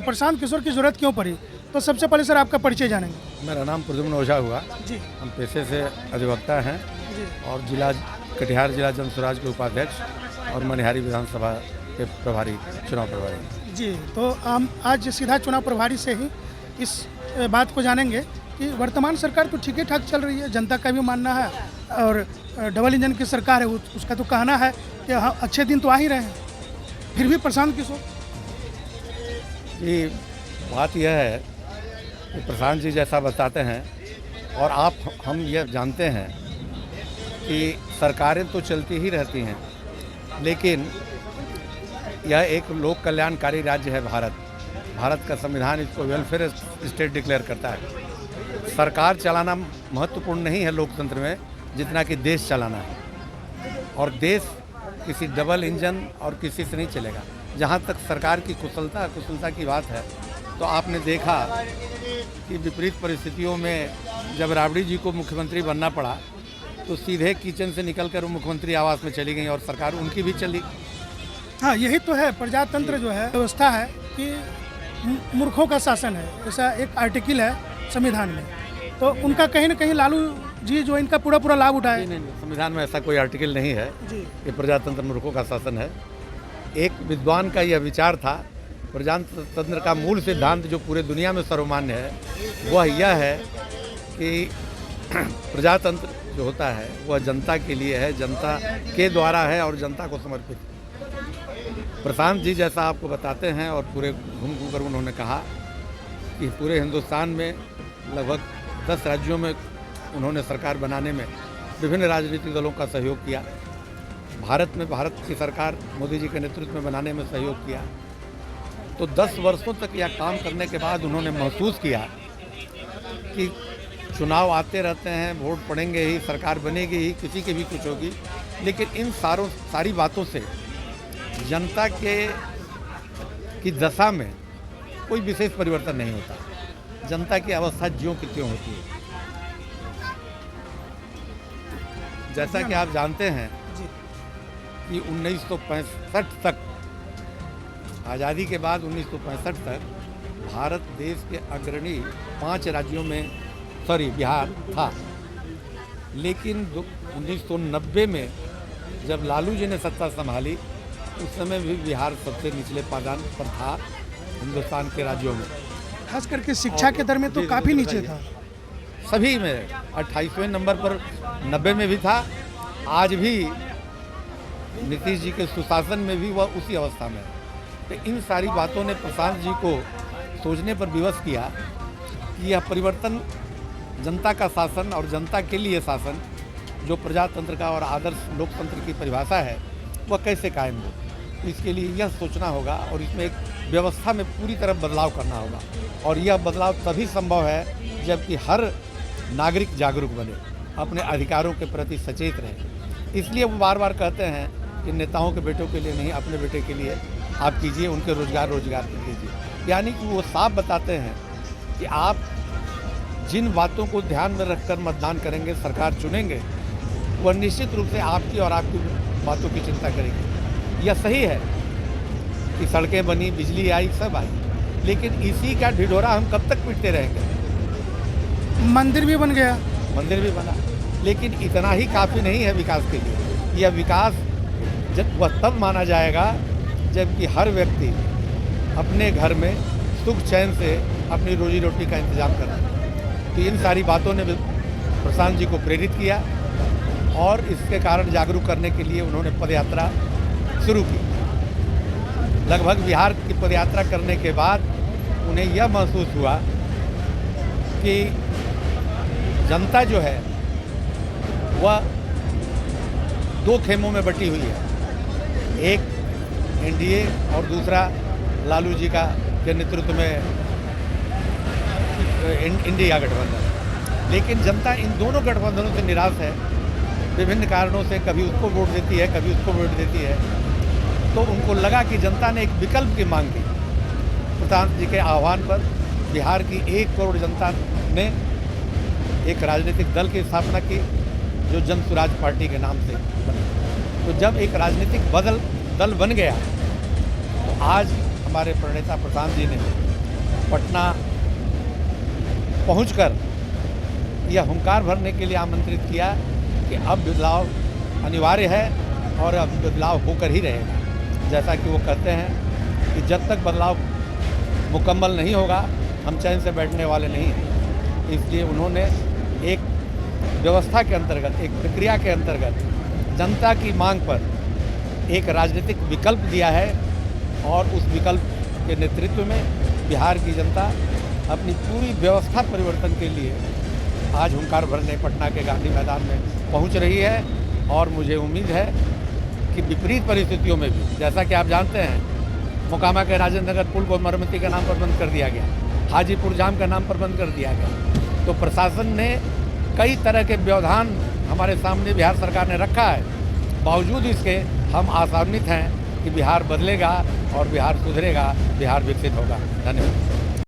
प्रशांत किशोर की ज़रूरत क्यों पड़ी? तो सबसे पहले सर आपका परिचय जानेंगे। मेरा नाम प्रद्युम्न ओझा हुआ। जी हम पेशे से अधिवक्ता हैं जी और जिला कटिहार जिला जन स्वराज के उपाध्यक्ष और मनिहारी विधानसभा के प्रभारी, चुनाव प्रभारी। जी, तो हम आज सीधा चुनाव प्रभारी से ही इस बात को जानेंगे कि वर्तमान सरकार तो ठीक ही ठाक चल रही है, जनता का भी मानना है, और डबल इंजन की सरकार है, उसका तो कहना है कि हाँ अच्छे दिन तो आ ही रहे हैं, फिर भी प्रशांत किशोर। जी, बात यह है कि प्रशांत जी जैसा बताते हैं और हम यह जानते हैं कि सरकारें तो चलती ही रहती हैं, लेकिन यह एक लोक कल्याणकारी राज्य है भारत। भारत का संविधान इसको वेलफेयर स्टेट डिक्लेयर करता है। सरकार चलाना महत्वपूर्ण नहीं है लोकतंत्र में जितना कि देश चलाना है, और देश किसी डबल इंजन और किसी से नहीं चलेगा। जहाँ तक सरकार की कुशलता की बात है, तो आपने देखा कि विपरीत परिस्थितियों में जब राबड़ी जी को मुख्यमंत्री बनना पड़ा तो सीधे किचन से निकलकर वो मुख्यमंत्री आवास में चली गई और सरकार उनकी भी चली। हाँ, यही तो है प्रजातंत्र जो है, व्यवस्था है कि मूर्खों का शासन है, ऐसा एक आर्टिकल है संविधान में। तो उनका कहीं ना कहीं लालू जी जो इनका पूरा लाभ उठाए। नहीं, संविधान में ऐसा कोई आर्टिकल नहीं है जी कि प्रजातंत्र मूर्खों का शासन है। एक विद्वान का यह विचार था, प्रजातंत्र का मूल सिद्धांत जो पूरे दुनिया में सर्वमान्य है वह यह है कि प्रजातंत्र जो होता है वह जनता के लिए है, जनता के द्वारा है और जनता को समर्पित। प्रशांत जी जैसा आपको बताते हैं और पूरे घूम कर उन्होंने कहा कि पूरे हिंदुस्तान में लगभग 10 राज्यों में उन्होंने सरकार बनाने में विभिन्न राजनीतिक दलों का सहयोग किया। भारत की सरकार मोदी जी के नेतृत्व में बनाने में सहयोग किया। तो 10 वर्षों तक यह काम करने के बाद उन्होंने महसूस किया कि चुनाव आते रहते हैं, वोट पड़ेंगे ही, सरकार बनेगी ही, किसी की भी कुछ होगी, लेकिन इन सारी बातों से जनता की दशा में कोई विशेष परिवर्तन नहीं होता। जनता की अवस्था ज्यों की त्यों होती है। जैसा कि आप जानते हैं कि 1965 तक, आज़ादी के बाद 1965 तक भारत देश के अग्रणी 5 राज्यों में बिहार था, लेकिन 1990 में जब लालू जी ने सत्ता संभाली उस समय भी बिहार सबसे निचले पायदान पर था हिंदुस्तान के राज्यों में। खास करके शिक्षा के दर में तो काफ़ी नीचे था। सभी में 28वें नंबर पर, 90 में भी था, आज भी नीतीश जी के सुशासन में भी वह उसी अवस्था में है। तो इन सारी बातों ने प्रशांत जी को सोचने पर विवश किया कि यह परिवर्तन, जनता का शासन और जनता के लिए शासन, जो प्रजातंत्र का और आदर्श लोकतंत्र की परिभाषा है, वह कैसे कायम हो। इसके लिए यह सोचना होगा और इसमें एक व्यवस्था में पूरी तरह बदलाव करना होगा, और यह बदलाव तभी संभव है जबकि हर नागरिक जागरूक बने, अपने अधिकारों के प्रति सचेत रहे। इसलिए वो बार बार कहते हैं कि नेताओं के बेटों के लिए नहीं, अपने बेटे के लिए आप कीजिए, उनके रोजगार कीजिए। यानी कि वो साफ बताते हैं कि आप जिन बातों को ध्यान में रखकर मतदान करेंगे, सरकार चुनेंगे, वह निश्चित रूप से आपकी और आपकी बातों की चिंता करेगी। यह सही है कि सड़कें बनी, बिजली आई, सब आई, लेकिन इसी का ढिढोरा हम कब तक पीटते रहेंगे। मंदिर भी बन गया, मंदिर भी बना, लेकिन इतना ही काफ़ी नहीं है विकास के लिए। यह विकास वह तब माना जाएगा जबकि हर व्यक्ति अपने घर में सुख चैन से अपनी रोजी रोटी का इंतजाम कर रहा है। तो इन सारी बातों ने प्रशांत जी को प्रेरित किया और इसके कारण जागरूक करने के लिए उन्होंने पदयात्रा शुरू की। लगभग बिहार की पदयात्रा करने के बाद उन्हें यह महसूस हुआ कि जनता जो है वह 2 खेमों में बटी हुई है, एक एनडीए और दूसरा लालू जी के नेतृत्व में इंडिया गठबंधन। लेकिन जनता इन दोनों गठबंधनों से निराश है, विभिन्न कारणों से। कभी उसको वोट देती है, कभी उसको वोट देती है। तो उनको लगा कि जनता ने एक विकल्प की मांग की। प्रशांत जी के आह्वान पर बिहार की 1 करोड़ जनता ने एक राजनीतिक दल की स्थापना की जो जन स्वराज पार्टी के नाम से बना। तो जब एक राजनीतिक दल बन गया तो आज हमारे प्रणेता प्रशांत जी ने पटना पहुंचकर यह हुंकार भरने के लिए आमंत्रित किया कि अब बदलाव अनिवार्य है और अब बदलाव होकर ही रहेगा। जैसा कि वो कहते हैं कि जब तक बदलाव मुकम्मल नहीं होगा हम चैन से बैठने वाले नहीं हैं। इसलिए उन्होंने एक व्यवस्था के अंतर्गत, एक प्रक्रिया के अंतर्गत जनता की मांग पर एक राजनीतिक विकल्प दिया है और उस विकल्प के नेतृत्व में बिहार की जनता अपनी पूरी व्यवस्था परिवर्तन के लिए आज हुंकार भरने पटना के गांधी मैदान में पहुंच रही है। और मुझे उम्मीद है कि विपरीत परिस्थितियों में भी, जैसा कि आप जानते हैं मोकामा के राजेंद्र नगर पुल को मरम्मती के नाम पर बंद कर दिया गया, हाजीपुर जाम के नाम पर बंद कर दिया गया, तो प्रशासन ने कई तरह के व्यवधान हमारे सामने बिहार सरकार ने रखा है। बावजूद इसके हम आशान्वित हैं कि बिहार बदलेगा और बिहार सुधरेगा, बिहार विकसित होगा। धन्यवाद।